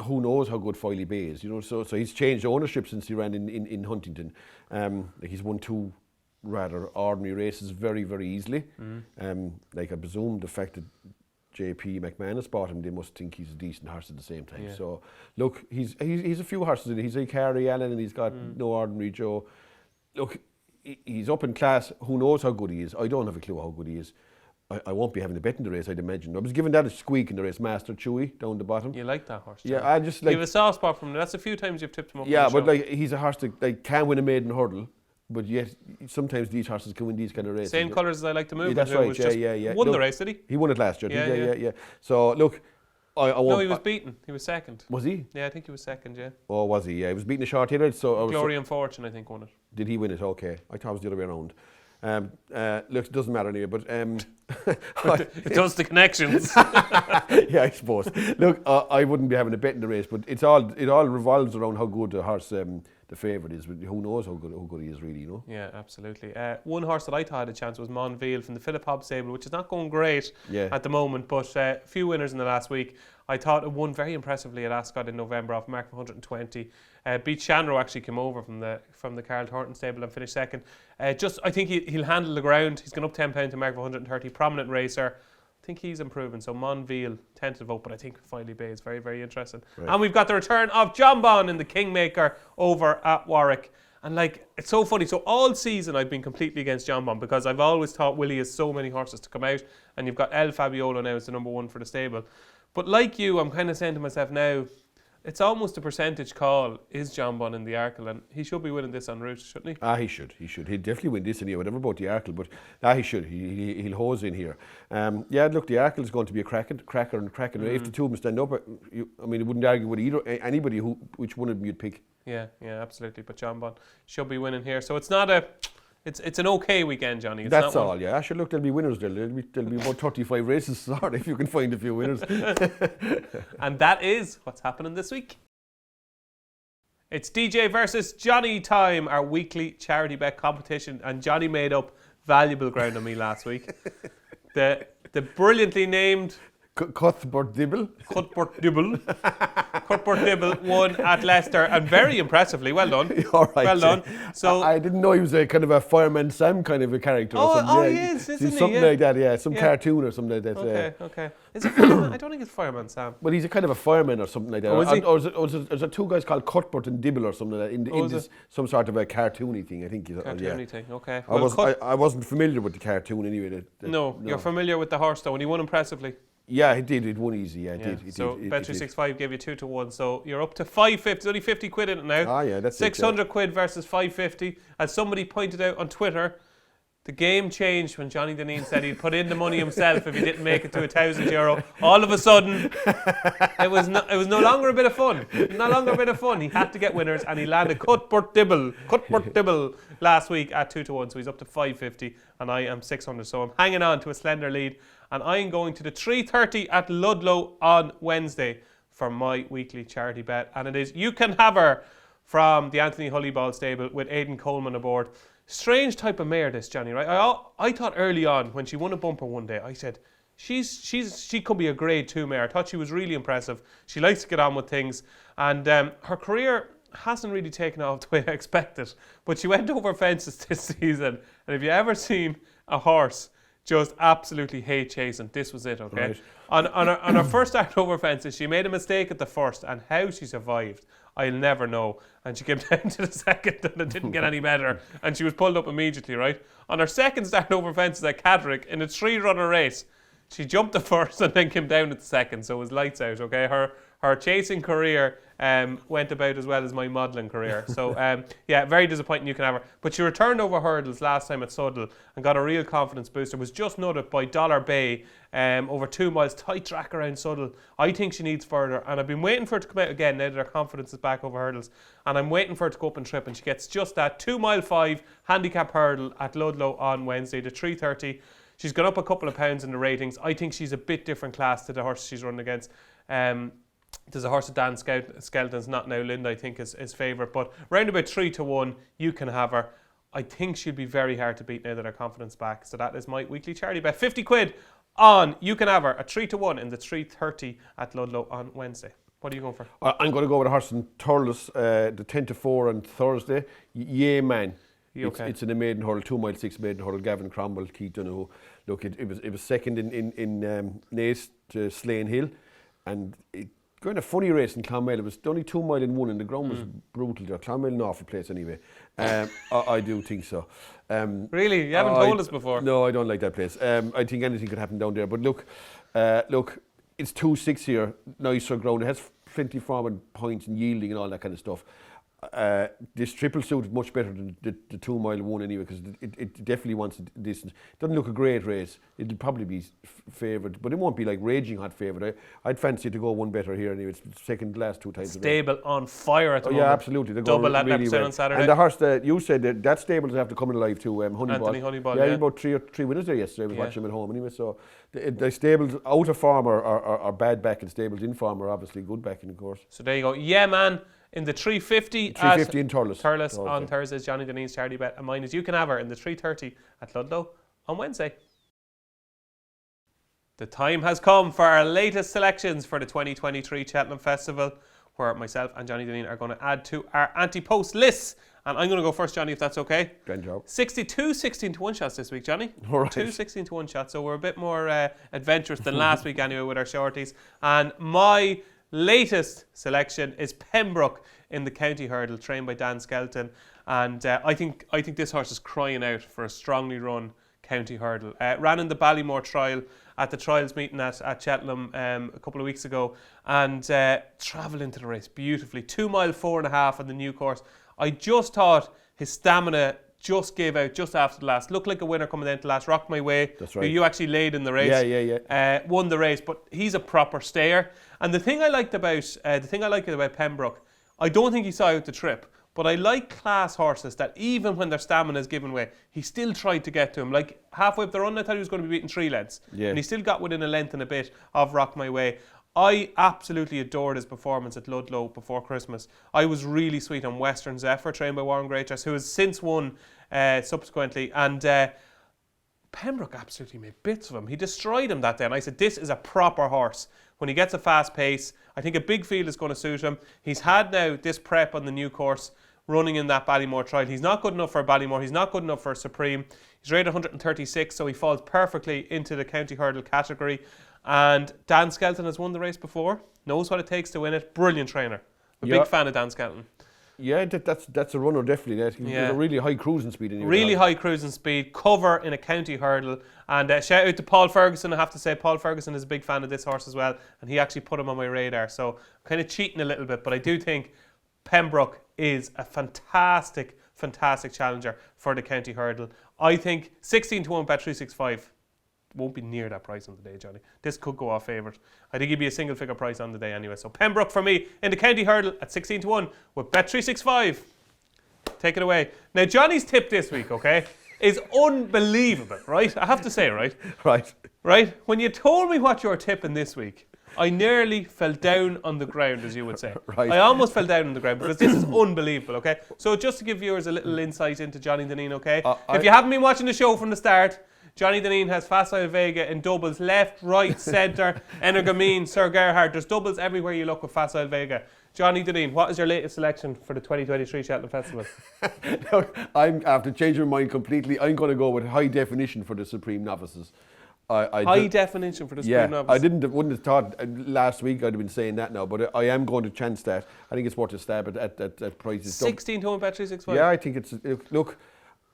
who knows how good Filey Bay is, you know. So he's changed ownership since he ran in Huntington. Like, he's won 2 rather ordinary races very, very easily. Like, I presume the fact that JP McManus bought him, they must think he's a decent horse at the same time. Yeah. So look, he's a few horses in it. He's a Carey Allen, and he's got no ordinary Joe. Look, he's up in class. Who knows how good he is? I don't have a clue how good he is. I won't be having a bet in the race, I'd imagine. I was giving that a squeak in the race, Master Chewy, down the bottom. You like that horse? Yeah, I just like... You have a soft spot from him. That's a few times you've tipped him up. Yeah, but like, he's a horse that like, can win a maiden hurdle, but yet sometimes these horses can win these kind of races. Same colours as I like to move. That's right, yeah. Won the race, did he? He won it last year, yeah. So, look, I won't... No, he was beaten. He was second. Was he? Yeah, I think he was second, yeah. Oh, was he? Yeah, he was beaten a short headed, so... Glory and Fortune, I think, won it. Did he win it? Okay. I thought it was the other way around. Look, it doesn't matter anyway, but it does the connections. Yeah, I suppose. Look, I wouldn't be having a bet in the race, but it all revolves around how good the horse, the favourite is. Who knows how good he is, really, you know? Yeah, absolutely. One horse that I thought had a chance was Monville from the Philip Hobbs stable, which is not going great at the moment, but a few winners in the last week. I thought it won very impressively at Ascot in November off a mark of 120. Beat Shanroe, actually came over from the Carl Thornton stable and finished second. I think he'll handle the ground. He's gone up £10 to mark of 130. Prominent racer. I think he's improving. So Monville, tentative vote, but I think Filey Bay is very, very interesting. Right. And we've got the return of John Bon in the Kingmaker over at Warwick. And like, it's so funny. So all season I've been completely against John Bon because I've always thought Willie has so many horses to come out, and you've got El Fabiolo now as the number 1 for the stable. But like you, I'm kind of saying to myself now, it's almost a percentage call. Is John Bon in the Arkle? And he should be winning this en route, shouldn't he? He should. He'd definitely win this anyway, whatever about the Arkle, but he should. He'll hose in here. Look, the Arkle is going to be a cracker. If the two of them stand up, I wouldn't argue with anybody which one of them you'd pick. Yeah, absolutely. But John Bon should be winning here. So it's not a... It's an okay weekend, Johnny. It's That's all, yeah. Look, there'll be winners there. There'll be about 35 races, sorry, if you can find a few winners. And that is what's happening this week. It's DJ versus Johnny time, our weekly charity bet competition, and Johnny made up valuable ground on me last week. The brilliantly named Cuthbert Dibble. Cuthbert Dibble. Cuthbert Dibble won at Leicester, and very impressively. Well done. All right. Well done. So I didn't know he was a kind of a Fireman Sam kind of a character. Or something. Oh, Yeah, he is, isn't he? Something Yeah. like that, yeah. Some cartoon or something like that. Okay. Is it Fireman? I don't think it's Fireman Sam. But he's a kind of a fireman or something like that. Oh, is he? Or is it two guys called Cuthbert and Dibble or something like that in is this, it? some sort of a cartoony thing, I think. Cartoony thing, okay. I wasn't familiar with the cartoon anyway. No, you're familiar with the horse though, and he won impressively. Yeah, he did. It won easy. Yeah, it did. So Bet365 gave you 2-1, so you're up to 550. There's only 50 quid in it now. Ah, yeah, that's 600 quid versus 550. As somebody pointed out on Twitter, the game changed when Johnny Dineen said he'd put in the money himself if he didn't make it to €1,000. All of a sudden, it was no longer a bit of fun. No longer a bit of fun. He had to get winners, and he landed Cuthbert Dibble last week at 2-1. So he's up to 550, and I am 600. So I'm hanging on to a slender lead, and I'm going to the 3:30 at Ludlow on Wednesday for my weekly charity bet, and it is You Can Have Her from the Anthony Hollyball stable with Aidan Coleman aboard. Strange type of mare, this, Johnny, right? I thought early on when she won a bumper one day, I said, she could be a grade 2 mare. I thought she was really impressive. She likes to get on with things, and her career hasn't really taken off the way I expected. But she went over fences this season, and if you ever seen a horse just absolutely hate chasing, this was it, okay? Right. On her first start over fences, she made a mistake at the first, and how she survived, I'll never know. And she came down to the second, and it didn't get any better, and she was pulled up immediately, right? On her second start over fences at Cadrick, in a 3-runner race, she jumped the first and then came down at the second, so it was lights out, okay? Her chasing career went about as well as my modelling career. So, yeah, very disappointing You Can Have Her. But she returned over hurdles last time at Suddle and got a real confidence booster. Was just nutted by Dollar Bay over 2 miles, tight track around Suddle. I think she needs further, and I've been waiting for her to come out again now that her confidence is back over hurdles. And I'm waiting for her to go up and trip, and she gets just that 2 mile 5 handicap hurdle at Ludlow on Wednesday, the 3:30. She's gone up a couple of pounds in the ratings. I think she's a bit different class to the horse she's running against. There's a horse of Dan Skelton's, not now Linda, I think is favourite, but round about 3-1, You Can Have Her. I think she'll be very hard to beat now that her confidence back. So that is my weekly charity bet. 50 quid on You Can Have Her, a 3-1 in the 3:30 at Ludlow on Wednesday. What are you going for? I'm going to go with a horse in Thurles, the 10-4 on Thursday. Yeah, man. It's in the maiden hurdle, 2 mile 6 maiden hurdle. Gavin Cromwell, Keith Donoghue. Look, it was second in Naas to Slane Hill, and it going a funny race in Clonmel. It was only 2 mile and 1, and the ground was brutal there. Clonmel an awful place anyway. I do think so. Really? You haven't told us before? No, I don't like that place. I think anything could happen down there. But look, it's 2-6 here, nicer ground. It has plenty form and points and yielding and all that kind of stuff. This triple suit is much better than the 2 mile one anyway, because it definitely wants a distance. It doesn't look a great race. It'll probably be favoured, but it won't be like raging hot favourite. I'd fancy to go one better here anyway. It's second last 2 times. Stable on fire at the moment. Yeah, absolutely. They're double at really well on Saturday. And the horse that you said that stable's have to come in alive too. Honeyball. Anthony Honeyball. Yeah, about three winners there yesterday. I was watching them at home anyway. So the stables out of form are bad back, and stables in form are obviously good back in, of course. So there you go. Yeah, man. In the 3:50 in Thurles. Thurles on Thursday's Johnny Dineen's charity bet, and mine is You Can Have Her in the 3:30 at Ludlow on Wednesday. The time has come for our latest selections for the 2023 Cheltenham Festival, where myself and Johnny Dineen are going to add to our Ante-Post lists. And I'm going to go first, Johnny, if that's okay. Good job. 62 16-1 shots this week, Johnny. All right. 2 16-1 shots, so we're a bit more adventurous than last week anyway with our shorties. And my latest selection is Pembroke in the County Hurdle, trained by Dan Skelton, and I think this horse is crying out for a strongly run County Hurdle. Ran in the Ballymore trial at the trials meeting at Cheltenham a couple of weeks ago, and travelled into the race beautifully. 2 mile 4.5 on the new course. I just thought his stamina just gave out just after the last. Looked like a winner coming into the last. Rocked My Way. That's right. You actually laid in the race. Yeah. Won the race, but he's a proper stayer. And the thing I liked about Pembroke, I don't think he saw out the trip, but I like class horses that even when their stamina is given way, he still tried to get to him. Like halfway up the run, I thought he was going to be beating 3 lengths, and he still got within a length and a bit of Rock My Way. I absolutely adored his performance at Ludlow before Christmas. I was really sweet on Western Zephyr, trained by Warren Greatchurch, who has since won subsequently. And Pembroke absolutely made bits of him. He destroyed him that day, and I said, this is a proper horse. When he gets a fast pace, I think a big field is going to suit him. He's had now this prep on the new course, running in that Ballymore trial. He's not good enough for Ballymore. He's not good enough for Supreme. He's rated 136, so he falls perfectly into the county hurdle category. And Dan Skelton has won the race before, knows what it takes to win it. Brilliant trainer. I'm a big fan of Dan Skelton. Yeah, that's a runner, definitely. He's a really high cruising speed. Really high cruising speed, cover in a county hurdle. And shout out to Paul Ferguson. I have to say, Paul Ferguson is a big fan of this horse as well. And he actually put him on my radar. So I'm kind of cheating a little bit. But I do think Pembroke is a fantastic challenger for the county hurdle. I think 16 to 1 bet 365 won't be near that price on the day, Johnny. This could go off favourite. I think he'd be a single figure price on the day anyway. So Pembroke for me in the county hurdle at 16 to 1 with bet 365. Take it away. Now Johnny's tip this week, okay, is unbelievable, right? I have to say, right? Right? When you told me what you were tipping this week, I nearly fell down on the ground, as you would say. Right. I almost fell down on the ground because this is unbelievable, okay? So just to give viewers a little insight into Johnny Dineen, okay? If you haven't been watching the show from the start, Johnny Dineen has Facile Vega in doubles, left, right, centre, Energamine, Sir Gerhard. There's doubles everywhere you look with Facile Vega. Johnny Dineen, what is your latest selection for the 2023 Cheltenham Festival? Look, I'm after changing my mind completely. I'm going to go with high definition for the Supreme Novices. High definition for the Supreme Novices? Wouldn't have thought last week I'd have been saying that now, but I am going to chance that. I think it's worth a stab at prices. 16 to 1 bet 365? Yeah, I think it's, look,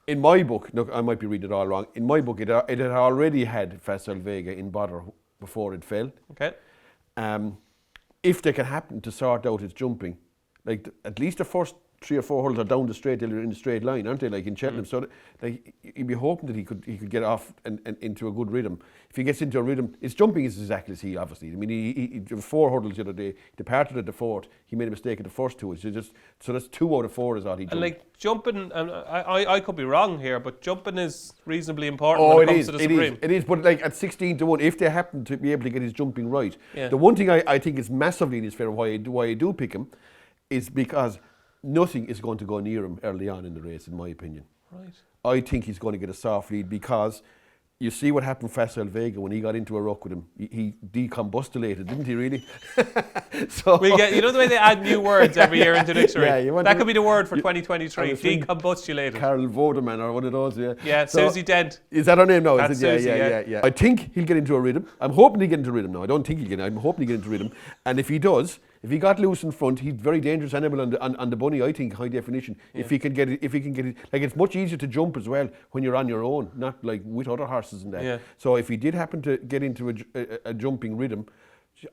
in my book, look, I might be reading it all wrong. In my book, it had already had Facile Vega in Bother before it fell. Okay. If they can happen to sort out its jumping, like at least the first 3 or 4 holes are down the straight, they're in the straight line, aren't they? Like in Cheltenham, so like you'd be hoping that he could get off and into a good rhythm. If he gets into a rhythm, his jumping is exactly as he obviously. I mean, he 4 hurdles the other day. He departed at the 4th. He made a mistake at the first 2. So that's 2 out of 4 is all he jumped. And like jumping, and I could be wrong here, but jumping is reasonably important when it comes to the Supreme. It is. But like at 16 to 1, if they happen to be able to get his jumping right, the one thing I think is massively in his favour why I do pick him is because nothing is going to go near him early on in the race, in my opinion. Right. I think he's going to get a soft lead because you see what happened Facile Vega when he got into a ruck with him. He decombustulated, didn't he really? So we get, you know the way they add new words every year into the dictionary? Yeah, that could be the word for 2023, decombustulated. Carol Vorderman or one of those, yeah. Yeah, so, Susie Dent. Is that her name now? That's Susie, yeah. I think he'll get into a rhythm. I'm hoping he'll get into a rhythm now. I don't think he'll get I'm hoping he'll get into a rhythm. And if he does, if he got loose in front, he's very dangerous animal on the bunny, I think, high definition. Yeah. If he can get it, like it's much easier to jump as well when you're on your own, not like with other horses and that. Yeah. So if he did happen to get into a jumping rhythm,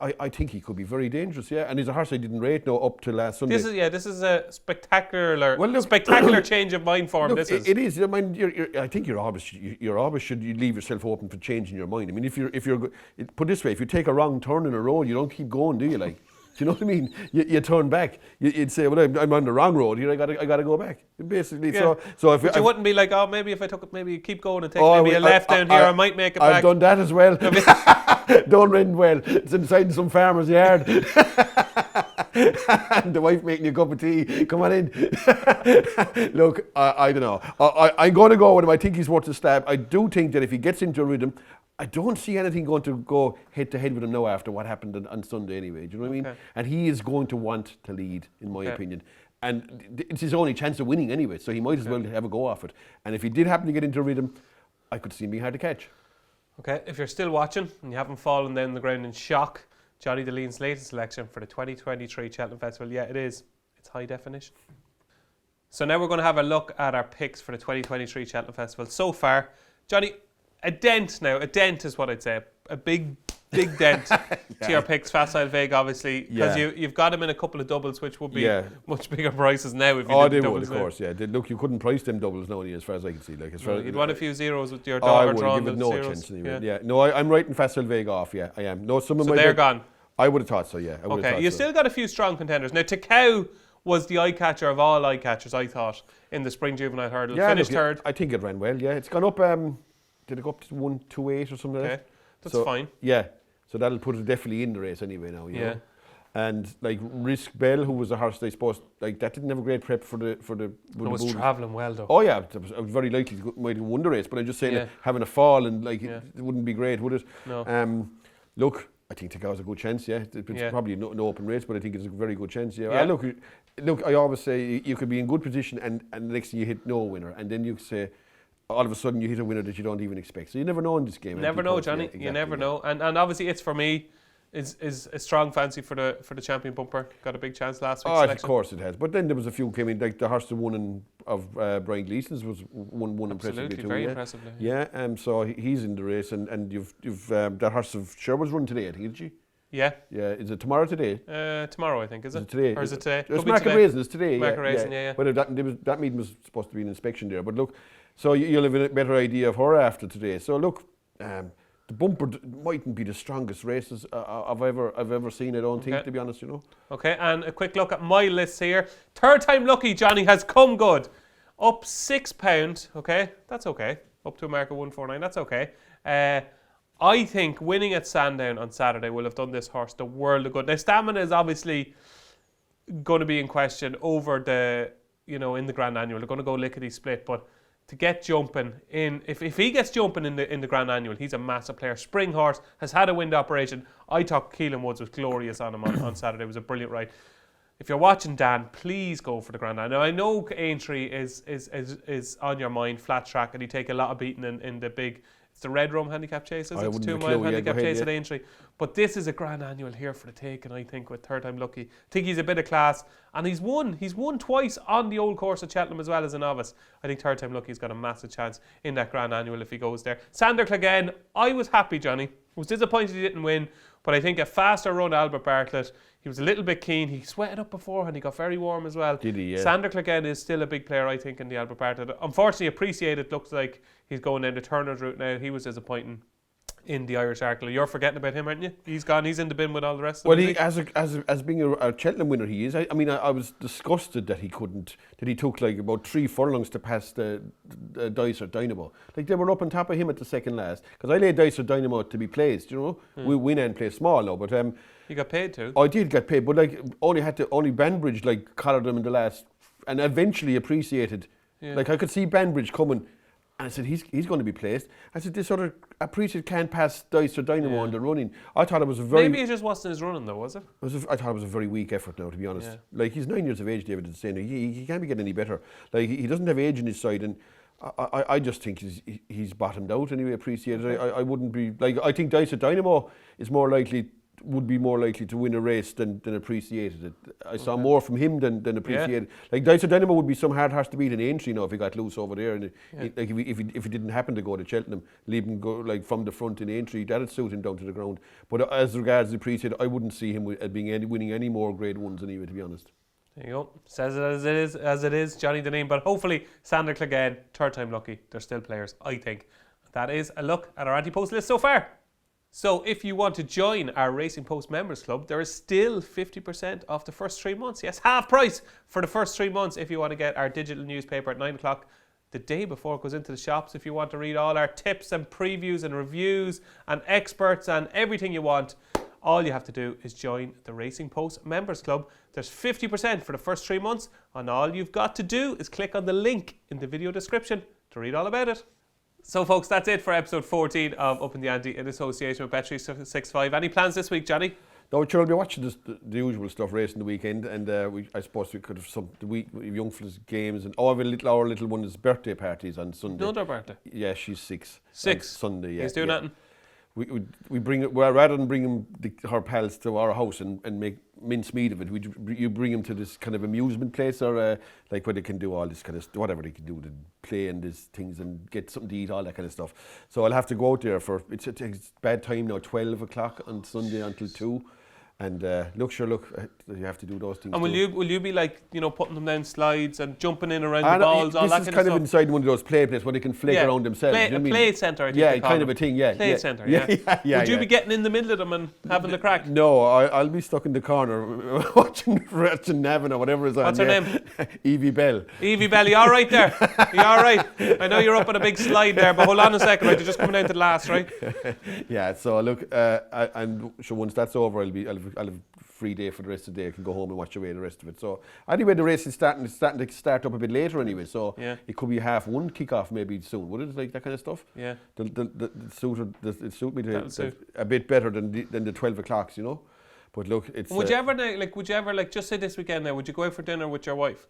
I think he could be very dangerous, yeah. And he's a horse I didn't rate now up to last Sunday. This is a spectacular change of mind for him. Look, it is. I mean, I think you always should leave yourself open for changing your mind. I mean, if you're put this way, if you take a wrong turn in a road, you don't keep going, do you? Like, do you know what I mean? You turn back. You'd say, well, I'm on the wrong road here. I got to go back. Basically, yeah. So if you wouldn't be like, oh, maybe if I took it, maybe keep going and take maybe a left down here, I might make it back. I've done that as well. Don't run well. It's inside some farmer's yard. And the wife making you a cup of tea. Come on in. Look, I don't know. I'm going to go with him. I think he's worth a stab. I do think that if he gets into a rhythm, I don't see anything going to go head to head with him now after what happened on Sunday anyway. Do you know what I mean? And he is going to want to lead, in my opinion. And it's his only chance of winning anyway, so he might as well have a go off it. And if he did happen to get into a rhythm, I could see him being hard to catch. Okay, if you're still watching and you haven't fallen down the ground in shock, Johnny Dineen's latest selection for the 2023 Cheltenham Festival, yeah, it is. It's high definition. So now we're going to have a look at our picks for the 2023 Cheltenham Festival. So far, Johnny, a dent is what I'd say. A big dent to your picks. Facile Vega, obviously, because you've got him in a couple of doubles, which would be much bigger prices now if you did they doubles. Would, of course, yeah. Look, you couldn't price them doubles now, as far as I can see. Like, you'd want a few zeros with your daughter drawing the no zeros. Chance anyway. Yeah. No, I'm writing Facile Vega off. Yeah, I am. No, some of so they're gone. I would have thought so. Yeah. Okay, you still got a few strong contenders. Now, Takao was the Eyecatcher of all Eyecatchers, I thought, in the Spring Juvenile Hurdle. Yeah, finished third. I think it ran well. Yeah, it's gone up. Did it go up to 128 or something? Okay, like that? That's fine. Yeah, so that'll put it definitely in the race anyway now. You know? And like Risk Bell, who was a horse, I suppose, like that didn't have a great prep for the. It was travelling well though. Oh yeah, I was very likely to might have won the race, but I'm just saying that having a fall and like it wouldn't be great, would it? No. Look, I think Takao has a good chance. Yeah, it's probably an open race, but I think it's a very good chance. Yeah. Look, I always say you could be in good position, and the next thing you hit no winner, and then you say all of a sudden you hit a winner that you don't even expect. So you never know in this game. Never know, Johnny. You never know, and obviously it's for me. Is a strong fancy for the champion bumper. Got a big chance last week. Of course it has. But then there was a few came in, like the horse that won of Brian Gleason's was won impressively too. Very impressively. Yeah, so he's in the race, and you've that horse of Sherwood's run today, I think, isn't she? Yeah. Yeah, is it tomorrow today? Tomorrow, I think, is it? Today? Or is it today? It's Market Racing, it's today. Market Racing, yeah. But that meeting was supposed to be an inspection there. But look, so you'll have a better idea of her after today. So look, the bumper mightn't be the strongest races I've ever seen, I don't think, to be honest, Okay, and a quick look at my list here. Third time lucky, Johnny, has come good. Up £6, okay? That's okay. Up to a mark of 149, that's okay. I think winning at Sandown on Saturday will have done this horse the world of good. Now, stamina is obviously going to be in question over the, in the Grand Annual. They're going to go lickety-split, but to get jumping in, if he gets jumping in the Grand Annual, he's a massive player. Spring horse, has had a wind operation. I thought Keelan Woods was glorious on him on Saturday. It was a brilliant ride. If you're watching, Dan, please go for the Grand Annual. Now, I know Aintree is on your mind, flat track, and he take a lot of beating in the big. It's the Red Rum handicap chase, is it? It's 2 mile handicap chase at Aintree. But this is a Grand Annual here for the taking, I think, with third time lucky. I think he's a bit of class, and he's won twice on the old course at Cheltenham as well as a novice. I think third time lucky's got a massive chance in that Grand Annual if he goes there. Sander Clegane, I was happy, Johnny. I was disappointed he didn't win, but I think a faster run Albert Bartlett. He was a little bit keen. He sweated up beforehand. He got very warm as well. Did he? Yeah. Sander Clegane is still a big player, I think, in the Albert Bartlett. Unfortunately, Appreciated looks like he's going down the Turner's route now. He was disappointing in the Irish Arkle. You're forgetting about him, aren't you? He's gone. He's in the bin with all the rest of them. Well, as being a Cheltenham winner, he is. I mean, I was disgusted that he couldn't. That he took like about 3 furlongs to pass the Dicer Dynamo. Like they were up on top of him at the second last. Because I laid Dicer Dynamo to be placed. We win and play small now, but you got paid too. I did get paid, but like only Banbridge like collared him in the last, and eventually Appreciated. Yeah. Like I could see Banbridge coming. And I said, he's going to be placed. I said, this other Appreciated can't pass Dice or Dynamo on the running. I thought it was a very... Maybe it just wasn't his running though, was it? I thought it was a very weak effort now, to be honest. Yeah. Like, he's 9 years of age, David is saying. He can't be getting any better. Like, he doesn't have age in his side, and I just think he's bottomed out anyway, Appreciated. Okay. I wouldn't be... Like, I think Dice or Dynamo is would be more likely to win a race than Appreciated. I saw more from him than Appreciated. Yeah. Like Dicer Dynamo would be some hard horse to beat in Aintree if he got loose over there, and like if he didn't happen to go to Cheltenham, leave him go like from the front in Aintree, that'd suit him down to the ground. But as regards Appreciated, I wouldn't see him winning any more Grade 1s anyway, to be honest. There you go. Says it as it is, Johnny Dineen. But hopefully Sander Clegane, third time lucky. They're still players, I think. That is a look at our Ante-Post list so far. So if you want to join our Racing Post Members Club, there is still 50% off the first 3 months. Yes, half price for the first 3 months if you want to get our digital newspaper at 9 o'clock the day before it goes into the shops. If you want to read all our tips and previews and reviews and experts and everything you want, all you have to do is join the Racing Post Members Club. There's 50% for the first 3 months, and all you've got to do is click on the link in the video description to read all about it. So, folks, that's it for episode 14 of Upping The Ante in association with Bet365. Any plans this week, Johnny? No, sure, I'll be watching the usual stuff racing the weekend, and I suppose we could have the week young fellas games, and our little one's birthday parties on Sunday. Another birthday? Yeah, she's 6. 6? Sunday, yeah. He's doing nothing? We bring it, well, rather than bring her pals to our house and make mincemeat of it, you bring them to this kind of amusement place, or like where they can do all this kind of whatever they can do, to play and these things and get something to eat, all that kind of stuff. So I'll have to go out there for it's bad time now, 12 o'clock on Sunday until 2. And you have to do those things. And will you be like, putting them down slides and jumping in around the balls, all that kind of stuff? This is kind of inside one of those play places where they can flake around themselves. Play centre, I think. Yeah, kind of a thing, yeah. Play centre, yeah. Would you be getting in the middle of them and having the crack? No, I'll be stuck in the corner watching Navin or whatever is on. What's her name? Evie Bell. Evie Bell, you all right there? You all right? I know you're up on a big slide there, but hold on a second, right? You're just coming down to the last, right? Yeah, so look, and so once that's over, I'll have free day for the rest of the day. I can go home and watch away the rest of it. So anyway, the race is starting to start up a bit later anyway. So it could be 1:30 kick-off maybe soon. Would it, like that kind of stuff? Yeah. It suit me a bit better than the 12 o'clocks, you know. But look, it's. Would you ever just say this weekend now? Would you go out for dinner with your wife?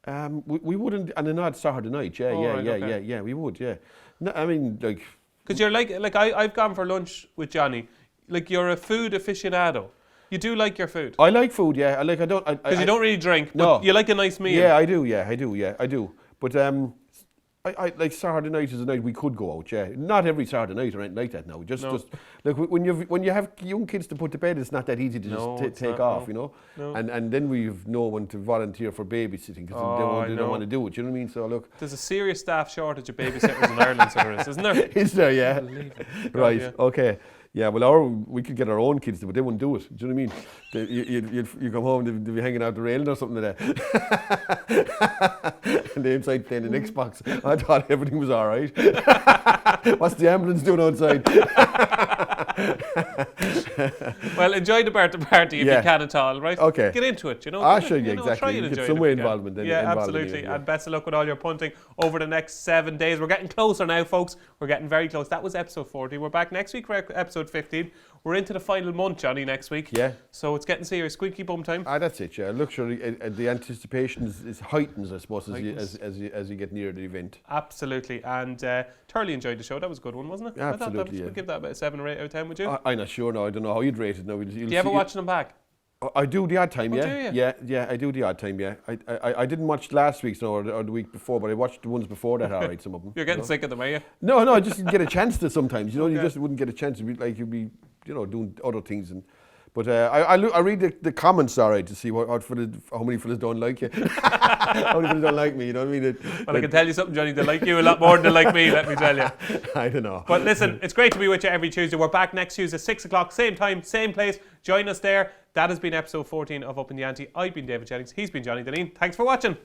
We wouldn't, and an odd Saturday night. Yeah, we would. Yeah. No, I mean, like. Because you're like I've gone for lunch with Johnny. Like, you're a food aficionado. You do like your food. I like food, yeah. Because you don't really drink, but no. you like a nice meal. Yeah, I do. But I like Saturday night is a night we could go out, yeah. Not every Saturday night or anything like that now. Just like when you have young kids to put to bed, it's not that easy to just take off, you know. No. And then we've no one to volunteer for babysitting because they don't want to do it. You know what I mean? So look, there's a serious staff shortage of babysitters in Ireland, so there is, isn't there? Is there? Yeah. Right. Yeah. Okay. Yeah, well, we could get our own kids to, but they wouldn't do it. Do you know what I mean? You come home, they'd be hanging out the railing or something like that. And they inside playing an Xbox. I thought everything was all right. What's the ambulance doing outside? Well, enjoy the party if you can at all, right? Okay. Get into it, you know. Exactly. Try and get some way involvement. Yeah, absolutely. And best of luck with all your punting over the next 7 days. We're getting closer now, folks. We're getting very close. That was episode 40. We're back next week for episode 15. We're into the final month, Johnny, next week. Yeah. So it's getting serious. Squeaky bum time. That's it, yeah. Look, sure, the anticipation is heightens, I suppose, as you get near the event. Absolutely. And thoroughly enjoyed the show. That was a good one, wasn't it? Absolutely, Would give that about a 7 or 8 out of 10, would you? I'm not sure now. I don't know how you'd rate it now. Do you ever watch them back? I do the odd time, yeah. Do you? Yeah, I do the odd time, yeah. I didn't watch last week's or the week before, but I watched the ones before that, all right, some of them. You're getting sick of them, are you? No, I just didn't get a chance to sometimes, you know, you just wouldn't get a chance. You'd be, you know, doing other things. But I read the comments, all right, to see how many fellas don't like you. How many fellas don't like me, you know what I mean? Well, I can tell you something, Johnny, they like you a lot more than they like me, let me tell you. I don't know. But listen, it's great to be with you every Tuesday. We're back next Tuesday, 6 o'clock, same time, same place. Join us there. That has been episode 14 of Upping The Ante. I've been David Jennings. He's been Johnny Dineen. Thanks for watching.